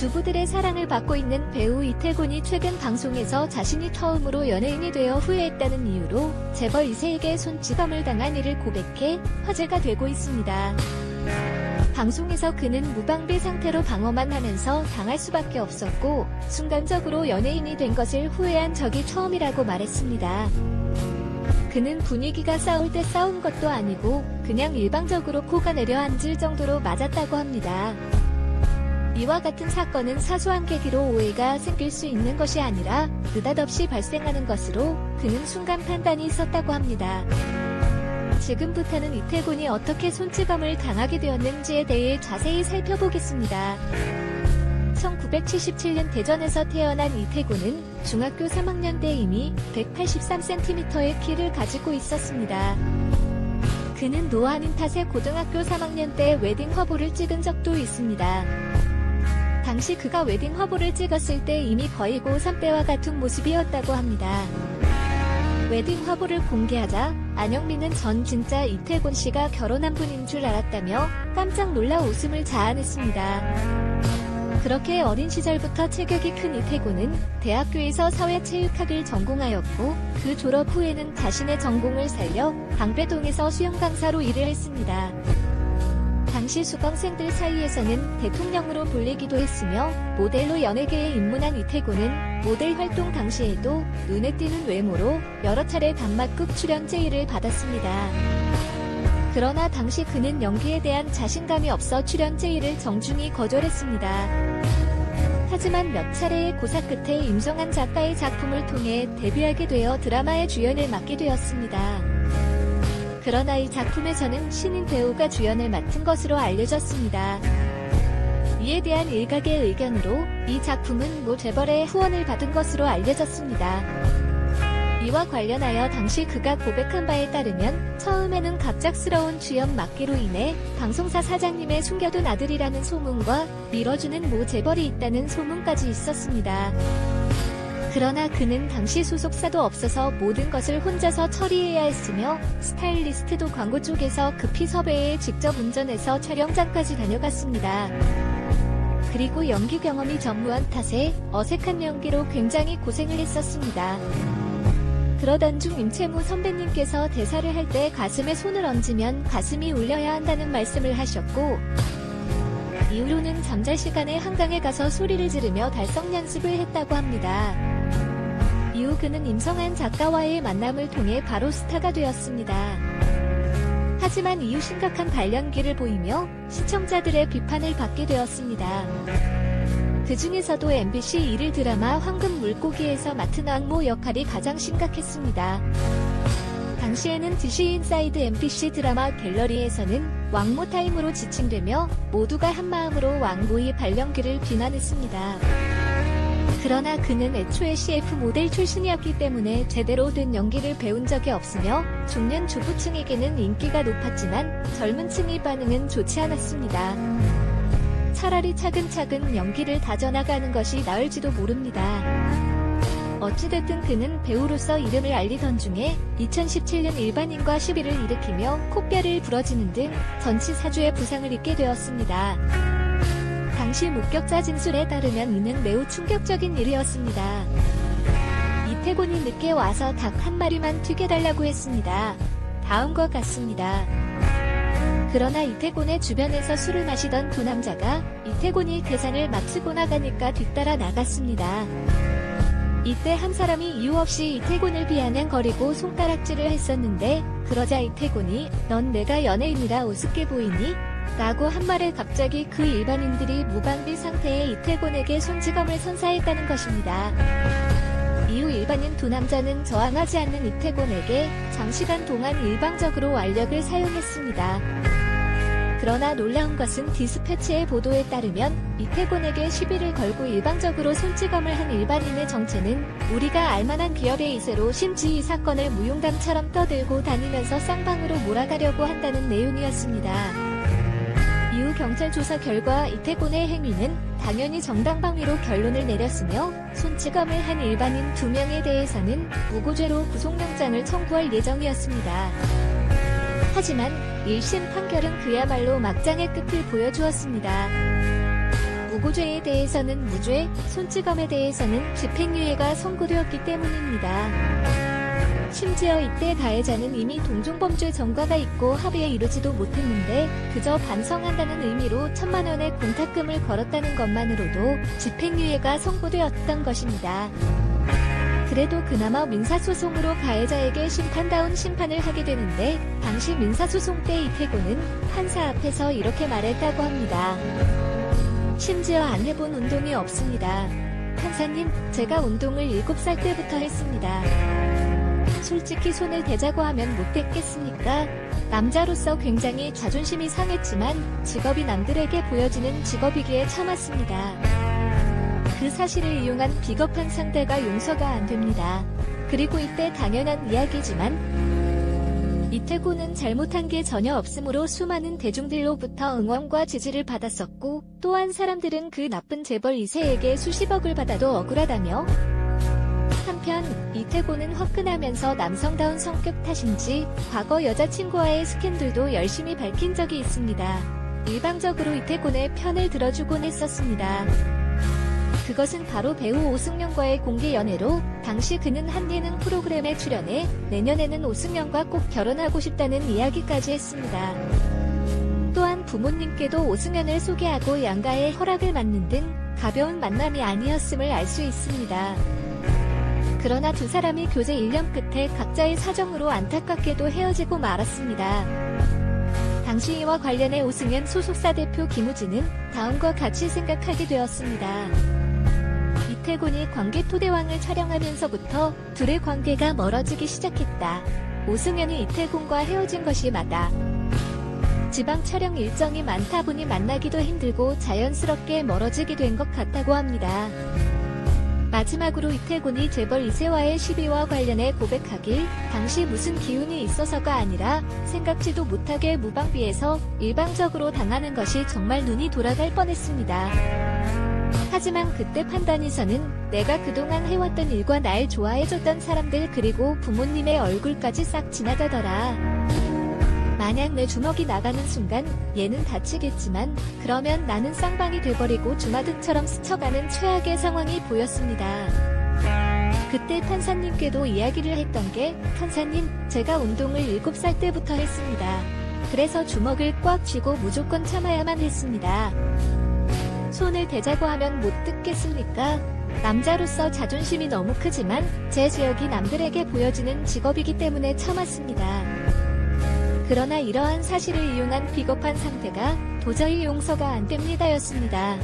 주부들의 사랑을 받고 있는 배우 이태곤이 최근 방송에서 자신이 처음으로 연예인이 되어 후회했다는 이유로 재벌 2세에게 손찌검을 당한 일을 고백해 화제가 되고 있습니다. 방송에서 그는 무방비 상태로 방어만 하면서 당할 수밖에 없었고 순간적으로 연예인이 된 것을 후회한 적이 처음이라고 말했습니다. 그는 분위기가 싸울 때 싸운 것도 아니고 그냥 일방적으로 코가 내려앉을 정도로 맞았다고 합니다. 이와 같은 사건은 사소한 계기로 오해가 생길 수 있는 것이 아니라 느닷없이 발생하는 것으로 그는 순간 판단이 있었다고 합니다. 지금부터는 이태곤이 어떻게 손찌검을 당하게 되었는지에 대해 자세히 살펴보겠습니다. 1977년 대전에서 태어난 이태곤은 중학교 3학년 때 이미 183cm의 키를 가지고 있었습니다. 그는 노안인 탓에 고등학교 3학년 때 웨딩 화보를 찍은 적도 있습니다. 당시 그가 웨딩 화보를 찍었을 때 이미 거의 고3때와 같은 모습이었다고 합니다. 웨딩 화보를 공개하자 안영미는 전 진짜 이태곤 씨가 결혼한 분인 줄 알았다며 깜짝 놀라 웃음을 자아냈습니다. 그렇게 어린 시절부터 체격이 큰 이태곤은 대학교에서 사회체육학을 전공하였고 그 졸업 후에는 자신의 전공을 살려 방배동에서 수영 강사로 일을 했습니다. 당시 수강생들 사이에서는 대통령으로 불리기도 했으며 모델로 연예계에 입문한 이태곤은 모델 활동 당시에도 눈에 띄는 외모로 여러 차례 단막극 출연 제의를 받았습니다. 그러나 당시 그는 연기에 대한 자신감이 없어 출연 제의를 정중히 거절했습니다. 하지만 몇 차례의 고사 끝에 임성한 작가의 작품을 통해 데뷔하게 되어 드라마의 주연을 맡게 되었습니다. 그러나 이 작품에서는 신인 배우가 주연을 맡은 것으로 알려졌습니다. 이에 대한 일각의 의견으로 이 작품은 모 재벌의 후원을 받은 것으로 알려졌습니다. 이와 관련하여 당시 그가 고백한 바에 따르면 처음에는 갑작스러운 주연 맡기로 인해 방송사 사장님의 숨겨둔 아들이라는 소문과 밀어주는 모 재벌이 있다는 소문까지 있었습니다. 그러나 그는 당시 소속사도 없어서 모든 것을 혼자서 처리해야 했으며 스타일리스트도 광고 쪽에서 급히 섭외해 직접 운전해서 촬영장까지 다녀갔습니다. 그리고 연기 경험이 전무한 탓에 어색한 연기로 굉장히 고생을 했었습니다. 그러던 중 임채무 선배님께서 대사를 할 때 가슴에 손을 얹으면 가슴이 울려야 한다는 말씀을 하셨고 이후로는 잠잘 시간에 한강에 가서 소리를 지르며 달성 연습을 했다고 합니다. 이후 그는 임성한 작가와의 만남을 통해 바로 스타가 되었습니다. 하지만 이후 심각한 발연기를 보이며 시청자들의 비판을 받게 되었습니다. 그 중에서도 MBC 1일 드라마 황금 물고기에서 맡은 왕모 역할이 가장 심각했습니다. 당시에는 DC 인사이드 MBC 드라마 갤러리에서는 왕모 타임으로 지칭되며 모두가 한마음으로 왕모의 발연기를 비난했습니다. 그러나 그는 애초에 CF 모델 출신이었기 때문에 제대로 된 연기를 배운 적이 없으며 중년 주부층에게는 인기가 높았지만 젊은 층의 반응은 좋지 않았습니다. 차라리 차근차근 연기를 다져나가는 것이 나을지도 모릅니다. 어찌됐든 그는 배우로서 이름을 알리던 중에 2017년 일반인과 시비를 일으키며 콧뼈를 부러지는 등 전치 4주의 부상을 입게 되었습니다. 당시 목격자 진술에 따르면 이는 매우 충격적인 일이었습니다. 이태곤이 늦게 와서 닭 한 마리만 튀겨달라고 했습니다. 다음과 같습니다. 그러나 이태곤의 주변에서 술을 마시던 두 남자가 이태곤이 계산을 마치고 나가니까 뒤따라 나갔습니다. 이때 한 사람이 이유 없이 이태곤을 비아냥거리고 손가락질을 했었는데 그러자 이태곤이 "넌 내가 연예인이라 우습게 보이니?" 라고 한 말에 갑자기 그 일반인들이 무방비 상태의 이태곤에게 손찌검을 선사했다는 것입니다. 이후 일반인 두 남자는 저항하지 않는 이태곤에게 장시간 동안 일방적으로 완력을 사용했습니다. 그러나 놀라운 것은 디스패치의 보도에 따르면 이태곤에게 시비를 걸고 일방적으로 손찌검을 한 일반인의 정체는 우리가 알만한 기업의 이세로 심지 이 사건을 무용담처럼 떠들고 다니면서 쌍방으로 몰아가려고 한다는 내용이었습니다. 이후 경찰 조사 결과 이태곤의 행위는 당연히 정당방위로 결론을 내렸으며 손찌검을 한 일반인 2명에 대해서는 무고죄로 구속영장을 청구할 예정이었습니다. 하지만 1심 판결은 그야말로 막장의 끝을 보여주었습니다. 무고죄에 대해서는 무죄, 손찌검에 대해서는 집행유예가 선고되었기 때문입니다. 심지어 이때 가해자는 이미 동종범죄 전과가 있고 합의에 이르지도 못했는데 그저 반성한다는 의미로 1,000만 원의 공탁금을 걸었다는 것만으로도 집행유예가 선고되었던 것입니다. 그래도 그나마 민사소송으로 가해자에게 심판다운 심판을 하게 되는데 당시 민사소송 때 이태곤은 판사 앞에서 이렇게 말했다고 합니다. 심지어 안 해본 운동이 없습니다. 판사님, 제가 운동을 7살 때부터 했습니다. 솔직히 손을 대자고 하면 못 됐겠습니까? 남자로서 굉장히 자존심이 상했지만 직업이 남들에게 보여지는 직업이기에 참았습니다. 그 사실을 이용한 비겁한 상대가 용서가 안 됩니다. 그리고 이때 당연한 이야기지만 이태곤은 잘못한 게 전혀 없으므로 수많은 대중들로부터 응원과 지지를 받았었고 또한 사람들은 그 나쁜 재벌 2세에게 수십억을 받아도 억울하다며 한편 이태곤은 화끈하면서 남성다운 성격 탓인지 과거 여자친구와의 스캔들도 열심히 밝힌 적이 있습니다. 일방적으로 이태곤의 편을 들어주곤 했었습니다. 그것은 바로 배우 오승연과의 공개 연애로 당시 그는 한 예능 프로그램에 출연해 내년에는 오승연과 꼭 결혼하고 싶다는 이야기까지 했습니다. 또한 부모님께도 오승연을 소개하고 양가의 허락을 받는 등 가벼운 만남이 아니었음을 알 수 있습니다. 그러나 두 사람이 교제 1년 끝에 각자의 사정으로 안타깝게도 헤어지고 말았습니다. 당시 이와 관련해 오승연 소속사 대표 김우진은 다음과 같이 생각하게 되었습니다. 이태곤이 관계 토대왕을 촬영하면서부터 둘의 관계가 멀어지기 시작했다. 오승연이 이태곤과 헤어진 것이 맞다. 지방 촬영 일정이 많다 보니 만나기도 힘들고 자연스럽게 멀어지게 된 것 같다고 합니다. 마지막으로 이태곤이 재벌 2세와의 시비와 관련해 고백하길 당시 무슨 기운이 있어서가 아니라 생각지도 못하게 무방비해서 일방적으로 당하는 것이 정말 눈이 돌아갈 뻔했습니다. 하지만 그때 판단에서는 내가 그동안 해왔던 일과 날 좋아해줬던 사람들 그리고 부모님의 얼굴까지 싹 지나가더라. 만약 내 주먹이 나가는 순간 얘는 다치겠지만 그러면 나는 쌍방이 돼버리고 주마등처럼 스쳐가는 최악의 상황이 보였습니다. 그때 판사님께도 이야기를 했던 게 판사님, 제가 운동을 7살 때부터 했습니다. 그래서 주먹을 꽉 쥐고 무조건 참아야만 했습니다. 손을 대자고 하면 못 듣겠습니까? 남자로서 자존심이 너무 크지만 제 지역이 남들에게 보여지는 직업이기 때문에 참았습니다. 그러나 이러한 사실을 이용한 비겁한 상대가 도저히 용서가 안 됩니다였습니다.